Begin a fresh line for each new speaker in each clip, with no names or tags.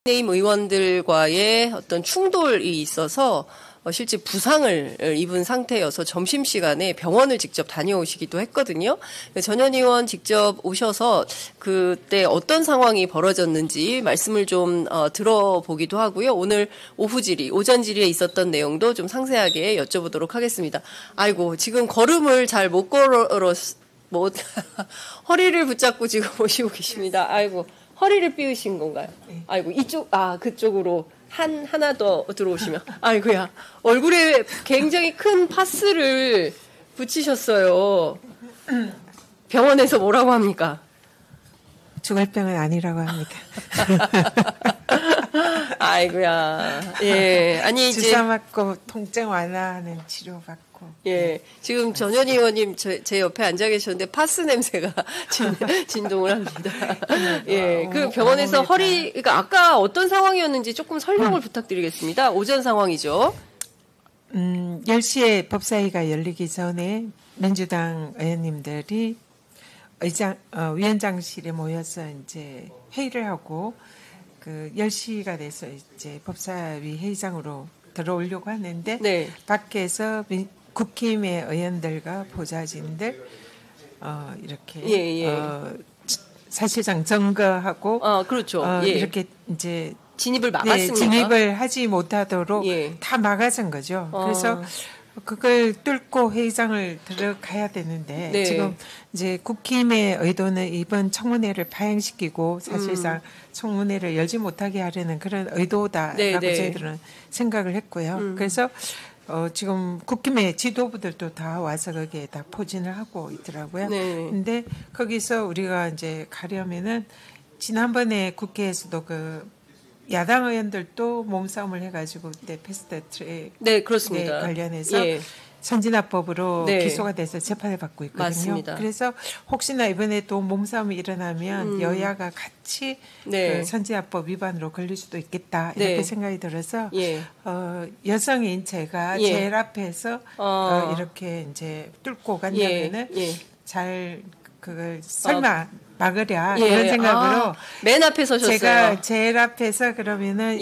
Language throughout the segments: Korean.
국민의힘 의원들과의 어떤 충돌이 있어서 실제 부상을 입은 상태여서 점심시간에 병원을 직접 다녀오시기도 했거든요. 전 현 의원 직접 오셔서 그때 어떤 상황이 벌어졌는지 말씀을 좀 들어보기도 하고요. 오늘 오후 질의, 오전 질의에 있었던 내용도 좀 상세하게 여쭤보도록 하겠습니다. 아이고, 지금 걸음을 잘 못 허리를 붙잡고 지금 오시고 계십니다. 아이고, 허리를 삐우신 건가요? 아이고, 그쪽으로 하나 더 들어오시면. 아이고야, 얼굴에 굉장히 큰 파스를 붙이셨어요. 병원에서 뭐라고 합니까?
주갈병은 아니라고 합니다.
아이고야. 예. 아니, 이제.
주사 맞고 통증 완화하는 치료받고.
예. 지금 전현희 의원님 제 옆에 앉아 계셨는데 파스 냄새가 진동을 합니다. 예. 그 병원에서 그러니까 아까 어떤 상황이었는지 조금 설명을 부탁드리겠습니다. 오전 상황이죠.
10시에 법사위가 열리기 전에 민주당 의원님들이 위원장실에 모여서 이제 회의를 하고 10시가 돼서 이제 법사위 회의장으로 들어오려고 하는데
네.
밖에서 국힘의 의원들과 보좌진들 이렇게 사실상 점거하고
그렇죠.
이렇게 이제
진입을 막았습니다.
진입을 하지 못하도록 다 막아준 거죠. 그래서 그걸 뚫고 회의장을 들어가야 되는데 지금 이제 국힘의 의도는 이번 청문회를 파행시키고 사실상 청문회를 열지 못하게 하려는 그런 의도다라고 저희들은 생각을 했고요. 그래서 지금 국힘의 지도부들도 다 와서 거기에 다 포진을 하고 있더라고요. 근데 거기서 우리가 이제 가려면은 지난번에 국회에서도 야당 의원들도 몸싸움을 해가지고 그때 패스트 트랙
그렇습니다.
관련해서 선진화법으로 기소가 돼서 재판을 받고 있거든요.
맞습니다.
그래서 혹시나 이번에 또 몸싸움이 일어나면 여야가 같이 선진화법 위반으로 걸릴 수도 있겠다 이렇게 생각이 들어서 여성인 제가 제일 앞에서 이렇게 이제 뚫고 간다면은 잘 그걸 설마 막으랴 이런 생각으로
맨 앞에 서셨어요.
제가 제일 앞에서 그러면은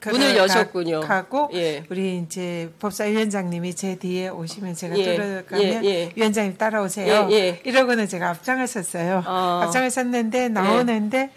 문을 여셨군요.
가고 우리 이제 법사위원장님이 제 뒤에 오시면 제가 들어가면 위원장님 따라오세요. 이러고는 제가 앞장을 섰어요. 앞장을 섰는데 나오는데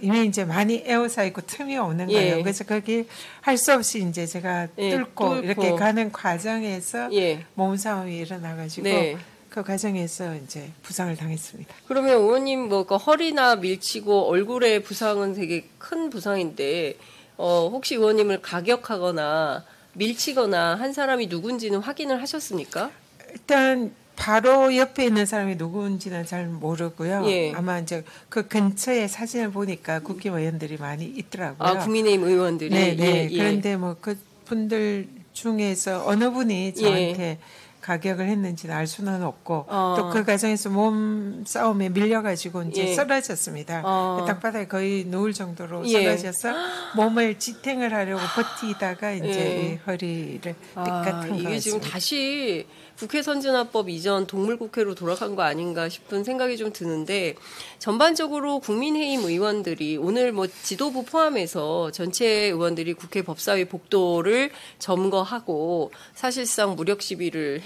이미 이제 많이 에워싸 있고 틈이 없는 거예요. 그래서 거기 할 수 없이 이제 제가 뚫고 이렇게 가는 과정에서 몸싸움이 일어나가지고. 그 과정에서 이제 부상을 당했습니다.
그러면 의원님 허리나 밀치고 얼굴에 부상은 되게 큰 부상인데 혹시 의원님을 가격하거나 밀치거나 한 사람이 누군지는 확인을 하셨습니까?
일단 바로 옆에 있는 사람이 누군지는 잘 모르고요. 아마 이제 그 근처에 사진을 보니까 국힘 의원들이 많이 있더라고요.
국민의힘 의원들이.
네. 그런데 그 분들 중에서 어느 분이 저한테 가격을 했는지는 알 수는 없고 또 그 과정에서 몸싸움에 밀려가지고 이제 쓰러졌습니다. 땅바닥에 거의 누울 정도로 쓰러져서 몸을 지탱을 하려고 버티다가 이제 이 허리를 삐끗한 거
이게 지금 다시 국회 선진화법 이전 동물국회로 돌아간 거 아닌가 싶은 생각이 좀 드는데 전반적으로 국민의힘 의원들이 오늘 지도부 포함해서 전체 의원들이 국회 법사위 복도를 점거하고 사실상 무력 시위를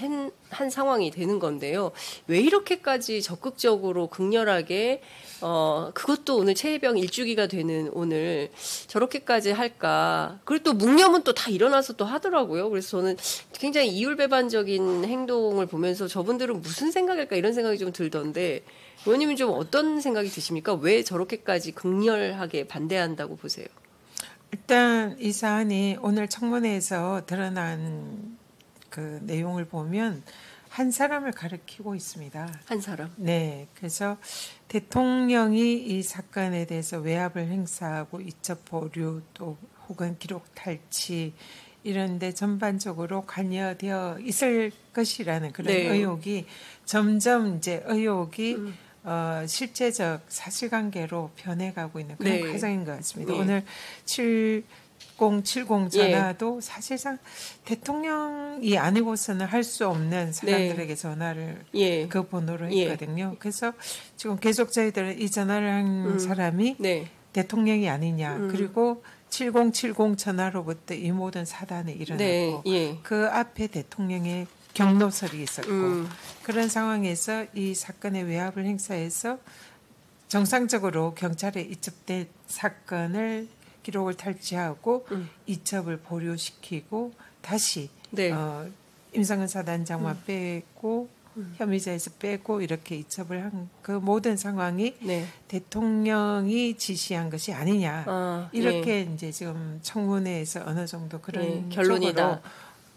한 상황이 되는 건데요. 왜 이렇게까지 적극적으로 극렬하게 그것도 오늘 최혜병 일주기가 되는 오늘 저렇게까지 할까. 그리고 또 묵념은 또 다 일어나서 또 하더라고요. 그래서 저는 굉장히 이율배반적인 행동을 보면서 저분들은 무슨 생각일까 이런 생각이 좀 들던데 의원님은 좀 어떤 생각이 드십니까? 왜 저렇게까지 극렬하게 반대한다고 보세요?
일단 이 사안이 오늘 청문회에서 드러난 그 내용을 보면 한 사람을 가리키고 있습니다.
한 사람?
네. 그래서 대통령이 이 사건에 대해서 외압을 행사하고 이첩 보류 또 혹은 기록 탈취 이런 데 전반적으로 관여되어 있을 것이라는 그런 의혹이 점점 이제 의혹이 실제적 사실관계로 변해가고 있는 그런 과정인 것 같습니다. 오늘 7070 전화도 사실상 대통령이 아니고서는 할 수 없는 사람들에게 전화를 그 번호로 했거든요. 그래서 지금 계속 저희들은 이 전화를 한 사람이 대통령이 아니냐. 그리고 7070 전화로부터 이 모든 사단이 일어났고
네, 예.
그 앞에 대통령의 경로설이 있었고 그런 상황에서 이 사건의 외압을 행사해서 정상적으로 경찰에 이첩된 사건을 기록을 탈취하고 이첩을 보류시키고 다시
네.
임성근 사단장만 빼고 혐의자에서 빼고 이렇게 이첩을 한 그 모든 상황이
네.
대통령이 지시한 것이 아니냐 이렇게
예.
이제 지금 청문회에서 어느 정도 그런
예, 결론이다.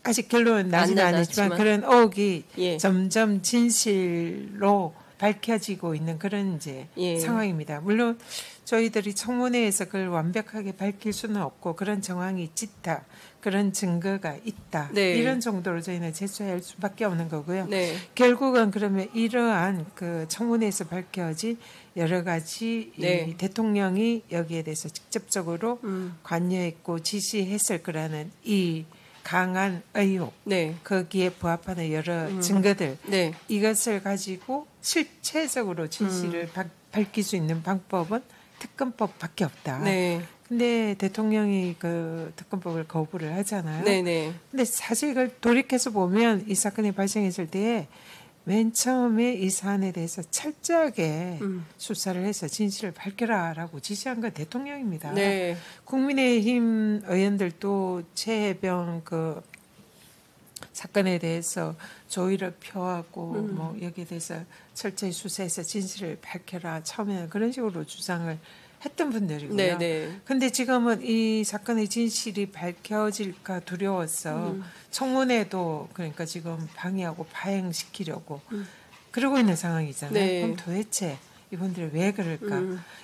아직 결론은 나지는 않았지만 그런 의혹이
예.
점점 진실로 밝혀지고 있는 그런 이제
예.
상황입니다. 물론 저희들이 청문회에서 그걸 완벽하게 밝힐 수는 없고 그런 정황이 짙다, 그런 증거가 있다
네.
이런 정도로 저희는 제출할 수밖에 없는 거고요.
네.
결국은 그러면 이러한 그 청문회에서 밝혀진 여러 가지
네.
이 대통령이 여기에 대해서 직접적으로 관여했고 지시했을 거라는 이 강한 의혹,
네.
거기에 부합하는 여러 증거들,
네.
이것을 가지고 실체적으로 진실을 밝힐 수 있는 방법은 특검법밖에 없다.
네.
근데 대통령이 그 특검법을 거부를 하잖아요.
네네.
근데 사실 이걸 돌이켜서 보면 이 사건이 발생했을 때에 맨 처음에 이 사안에 대해서 철저하게 수사를 해서 진실을 밝혀라라고 지시한 건 대통령입니다.
네.
국민의힘 의원들도 최혜병 그 사건에 대해서 조의를 표하고 뭐 여기에 대해서 철저히 수사해서 진실을 밝혀라 처음에는 그런 식으로 주장을 했던 분들이고요.
네네.
근데 지금은 이 사건의 진실이 밝혀질까 두려워서 청문회도 그러니까 지금 방해하고 파행시키려고 그러고 있는 상황이잖아요.
네.
그럼 도대체 이분들이 왜 그럴까?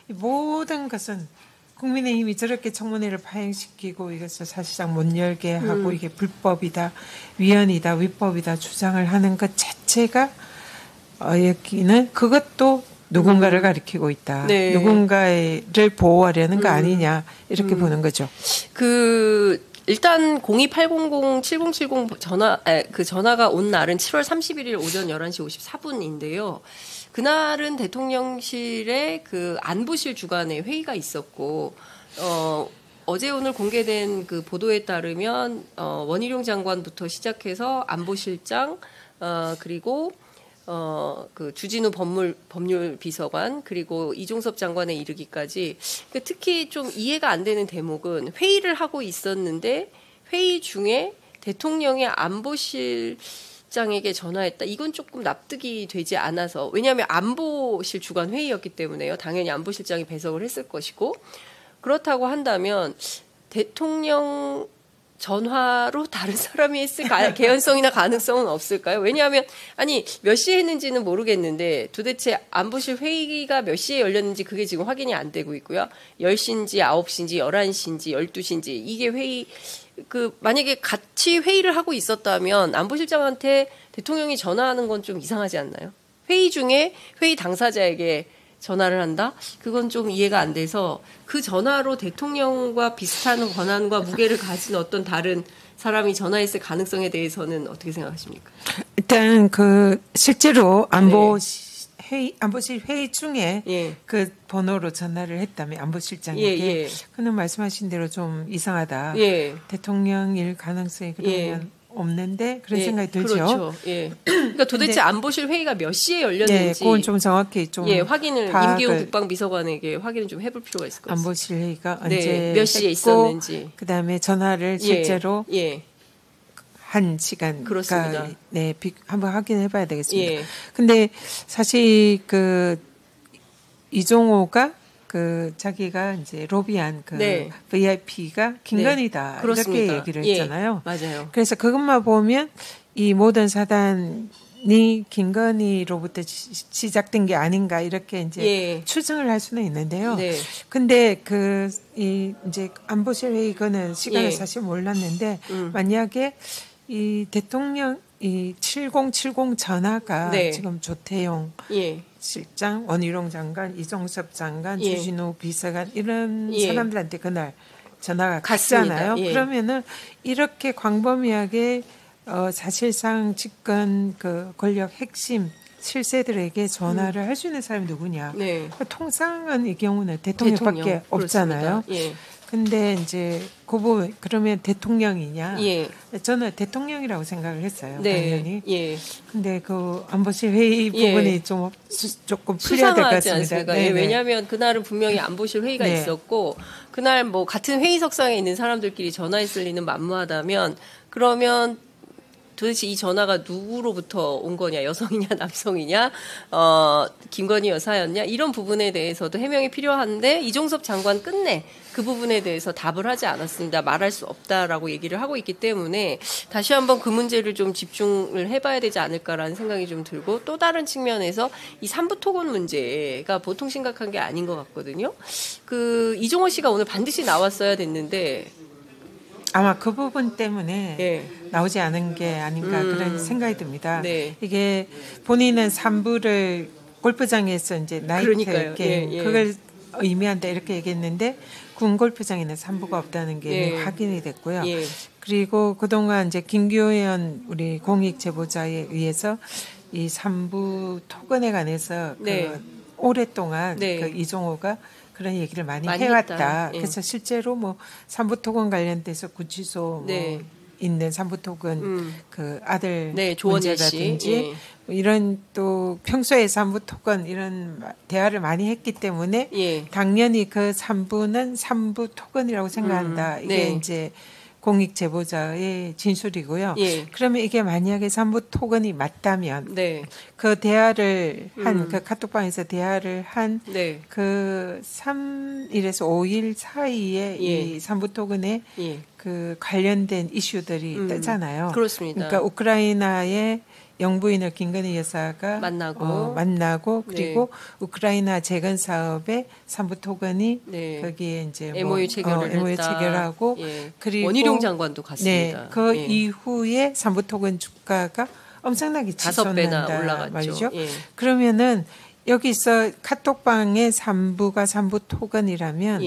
이 모든 것은 국민의힘이 저렇게 청문회를 파행시키고 이것을 사실상 못 열게 하고 이게 불법이다, 위헌이다, 위법이다 주장을 하는 것 자체가 여기는 그것도 누군가를 가리키고 있다.
네.
누군가를 보호하려는 거 아니냐 이렇게 보는 거죠.
일단 02800-7070 전화가 온 날은 7월 31일 오전 11시 54분인데요. 그날은 대통령실에 그 안보실 주관에 회의가 있었고, 어제 오늘 공개된 그 보도에 따르면, 원희룡 장관부터 시작해서 안보실장, 그리고 그 주진우 법률 비서관 그리고 이종섭 장관에 이르기까지 특히 좀 이해가 안 되는 대목은 회의를 하고 있었는데 회의 중에 대통령의 안보실장에게 전화했다. 이건 조금 납득이 되지 않아서 왜냐하면 안보실 주관 회의였기 때문에요. 당연히 안보실장이 배석을 했을 것이고 그렇다고 한다면 대통령 전화로 다른 사람이 했을 개연성이나 가능성은 없을까요? 왜냐하면 아니 몇 시에 했는지는 모르겠는데 도대체 안보실 회의가 몇 시에 열렸는지 그게 지금 확인이 안 되고 있고요. 10시인지 9시인지 11시인지 12시인지 이게 회의 만약에 같이 회의를 하고 있었다면 안보실장한테 대통령이 전화하는 건 좀 이상하지 않나요? 회의 중에 회의 당사자에게 전화를 한다? 그건 좀 이해가 안 돼서 그 전화로 대통령과 비슷한 권한과 무게를 가진 어떤 다른 사람이 전화했을 가능성에 대해서는 어떻게 생각하십니까?
일단 그 실제로 안보실 회의 중에
예.
그 번호로 전화를 했다면 안보실장에게 그는 말씀하신 대로 좀 이상하다.
예.
대통령일 가능성이 그러면 없는데 그런 생각이 들죠.
그렇죠. 예. 그러니까 도대체 안보실 회의가 몇 시에 열렸는지
그건 좀 정확히 좀
확인을 임기훈 국방비서관에게 확인을 좀 해볼 필요가 있을 것 같습니다.
안보실 회의가 언제
몇 시에 있었는지
그다음에 전화를 실제로 한 시간
그렇습니다.
한번 확인해봐야 되겠습니다. 근데 사실 그 이종호가 그 자기가 이제 로비한 그 VIP가 김건희다 이렇게 얘기를 했잖아요.
맞아요.
그래서 그것만 보면 이 모든 사단이 김건희로부터 시작된 게 아닌가 이렇게 이제 추정을 할 수는 있는데요. 근데 이제 안보실 회의 거는 시간을 사실 몰랐는데 만약에 이 대통령 이 7070 전화가 지금 조태용 실장, 원희룡 장관, 이종섭 장관, 주진우 비서관 이런 사람들한테 그날 전화가 갔잖아요. 그러면은 이렇게 광범위하게 사실상 집권 그 권력 핵심 실세들에게 전화를 할 수 있는 사람이 누구냐. 네. 통상은 이 경우는 대통령밖에 없잖아요. 예. 근데 이제 그 부분 그러면 대통령이냐? 예. 저는 대통령이라고 생각을 했어요. 네. 당연히. 예. 근데 그 안보실 회의 부분이 예. 조금 풀려야 될 것 같습니다.
예, 왜냐하면 그날은 분명히 안보실 회의가 네. 있었고 그날 뭐 같은 회의석상에 있는 사람들끼리 전화했을 리는 만무하다면 그러면 도대체 이 전화가 누구로부터 온 거냐, 여성이냐, 남성이냐, 김건희 여사였냐, 이런 부분에 대해서도 해명이 필요한데, 이종섭 장관 끝내 그 부분에 대해서 답을 하지 않았습니다. 말할 수 없다라고 얘기를 하고 있기 때문에, 다시 한번 그 문제를 좀 집중을 해봐야 되지 않을까라는 생각이 좀 들고, 또 다른 측면에서 이 삼부 토건 문제가 보통 심각한 게 아닌 것 같거든요. 이종호 씨가 오늘 반드시 나왔어야 됐는데,
아마 그 부분 때문에 네. 나오지 않은 게 아닌가 그런 생각이 듭니다. 네. 이게 본인은 3부를 골프장에서 이제 나이트 게임 그걸 의미한다 이렇게 얘기했는데 군 골프장에는 3부가 없다는 게 확인이 됐고요. 그리고 그동안 이제 김규현 우리 공익 제보자에 의해서 이 3부 토건에 관해서 그 오랫동안 그 이종호가 그런 얘기를 많이 해왔다. 예. 그래서 실제로 뭐 삼부토건 관련돼서 구치소 뭐 있는 삼부토건 그 아들 문제라든지 뭐 이런 또 평소에 삼부토건 이런 대화를 많이 했기 때문에 당연히 그 3부는 삼부토건이라고 생각한다. 이게 이제 공익 제보자의 진술이고요. 그러면 이게 만약에 삼부 토건이 맞다면 그 대화를 한 그 카톡방에서 대화를 한 그 3일에서 5일 사이에 이 삼부 토건에 그 관련된 이슈들이 뜨잖아요.
그렇습니다.
그러니까 우크라이나의 영부인을 김건희 여사가 만나고 그리고 우크라이나 재건 사업에 삼부 토건이 거기에 이제
MOU
체결하고
그리고 원희룡 장관도 갔습니다.
그 이후에 삼부 토건 주가가 엄청나게
5배나 올라갔죠.
말이죠. 그러면은 여기서 카톡방의 삼부가 삼부 토건이라면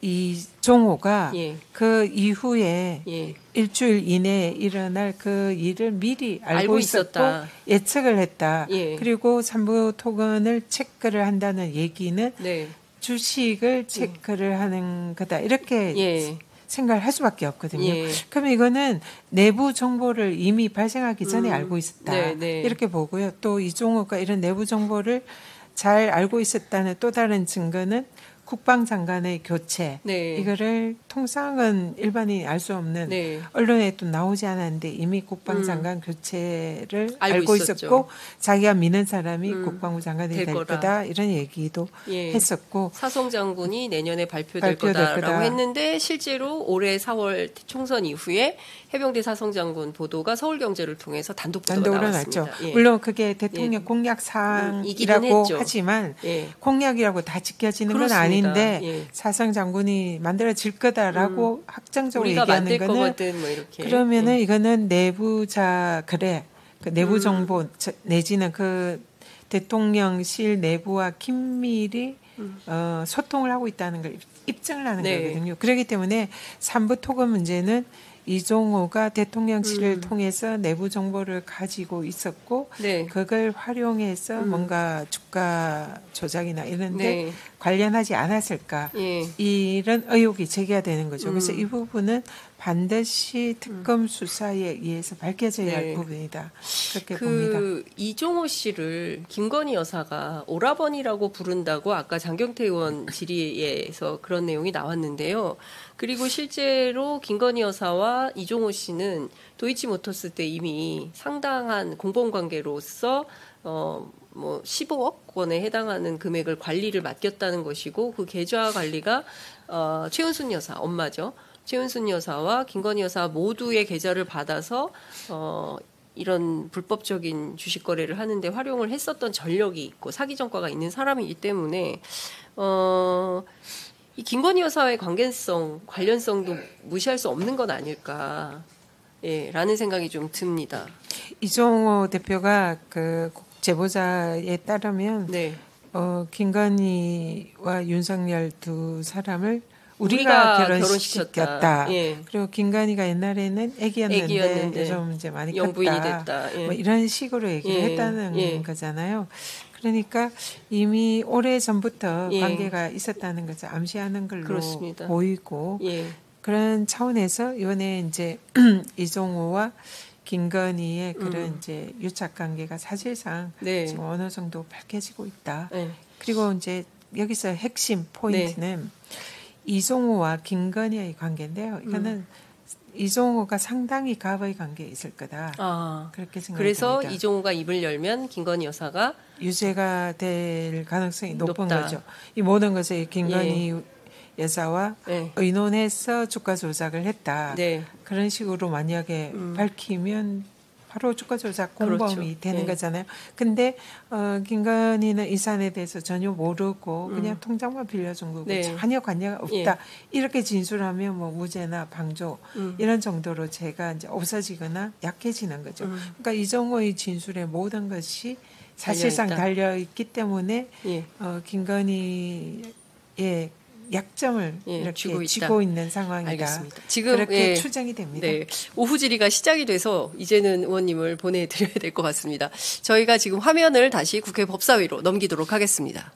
이종호가 그 이후에 일주일 이내에 일어날 그 일을 미리 알고 있었고 예측을 했다. 그리고 삼부 토건을 체크를 한다는 얘기는 주식을 체크를 하는 거다. 이렇게 생각을 할 수밖에 없거든요. 그럼 이거는 내부 정보를 이미 발생하기 전에 알고 있었다. 이렇게 보고요. 또 이종호가 이런 내부 정보를 잘 알고 있었다는 또 다른 증거는 국방장관의 교체 이거를 통상은 일반인이 알 수 없는 언론에 또 나오지 않았는데 이미 국방장관 교체를 알고 있었고 자기가 믿는 사람이 국방부 장관이 될 거다 이런 얘기도 했었고
사성 장군이 내년에 발표될 거다라고 했는데 실제로 올해 4월 총선 이후에 해병대 사성 장군 보도가 서울경제를 통해서 단독 보도가 나왔습니다.
물론 그게 대통령 공약 사항이라고 하지만 공약이라고 다 지켜지는 건 아닌데 사성 장군이 만들어질 거다라고 확정적으로 얘기하는 거는
뭐 이렇게.
그러면은 이거는 내부자 그 내부 정보 내지는 그 대통령실 내부와 긴밀히 소통을 하고 있다는 걸 입증을 하는 거거든요. 그렇기 때문에 삼부 토건 문제는 이종호가 대통령실을 통해서 내부 정보를 가지고 있었고 그걸 활용해서 뭔가 주가 조작이나 이런 데 관련하지 않았을까 이런 의혹이 제기가 되는 거죠. 그래서 이 부분은 반드시 특검 수사에 의해서 밝혀져야 할 부분이다. 그렇게 봅니다.
이종호 씨를 김건희 여사가 오라버니라고 부른다고 아까 장경태 의원 질의에서 그런 내용이 나왔는데요. 그리고 실제로 김건희 여사와 이종호 씨는 도이치모터스 때 이미 상당한 공범관계로서 뭐 15억 원에 해당하는 금액을 관리를 맡겼다는 것이고 그 계좌 관리가 최은순 여사 엄마죠. 최은순 여사와 김건희 여사 모두의 계좌를 받아서 이런 불법적인 주식 거래를 하는데 활용을 했었던 전력이 있고 사기 전과가 있는 사람이기 때문에 이 김건희 여사의 관련성도 무시할 수 없는 건 아닐까, 라는 생각이 좀 듭니다.
이종호 대표가 그 제보자에 따르면 김건희와 윤석열 두 사람을 우리가 결혼시켰다. 예. 그리고 김건희가 옛날에는 애기였는데 요즘 이제 많이
영부인이
컸다.
됐다. 예.
뭐 이런 식으로 얘기를 했다는 거잖아요. 그러니까 이미 오래 전부터 관계가 있었다는 것을 암시하는 걸로
그렇습니다.
보이고 그런 차원에서 이번에 이제 이종호와 김건희의 그런 이제 유착 관계가 사실상 지금 어느 정도 밝혀지고 있다. 그리고 이제 여기서 핵심 포인트는 이종호와 김건희의 관계인데요. 이거는 이종호가 상당히 갑의 관계에 있을 거다. 그렇게 생각합니다.
그래서 이종호가 입을 열면 김건희 여사가
유죄가 될 가능성이 높은 거죠. 이 모든 것을 김건희 여사와 의논해서 주가 조작을 했다. 그런 식으로 만약에 밝히면 바로 주가 조작 공범이 되는 거잖아요. 근데 김건희는 이 사안에 대해서 전혀 모르고 그냥 통장만 빌려준 거고 전혀 관여가 없다. 이렇게 진술하면 뭐 무죄나 방조 이런 정도로 죄가 이제 없어지거나 약해지는 거죠. 그러니까 이종호의 진술의 모든 것이 사실상 달려 있기 때문에 김건희의 약점을 이렇게 쥐고 있는 상황이다.
알겠습니다.
지금 그렇게 추정이 됩니다.
오후 질의가 시작이 돼서 이제는 의원님을 보내드려야 될 것 같습니다. 저희가 지금 화면을 다시 국회 법사위로 넘기도록 하겠습니다.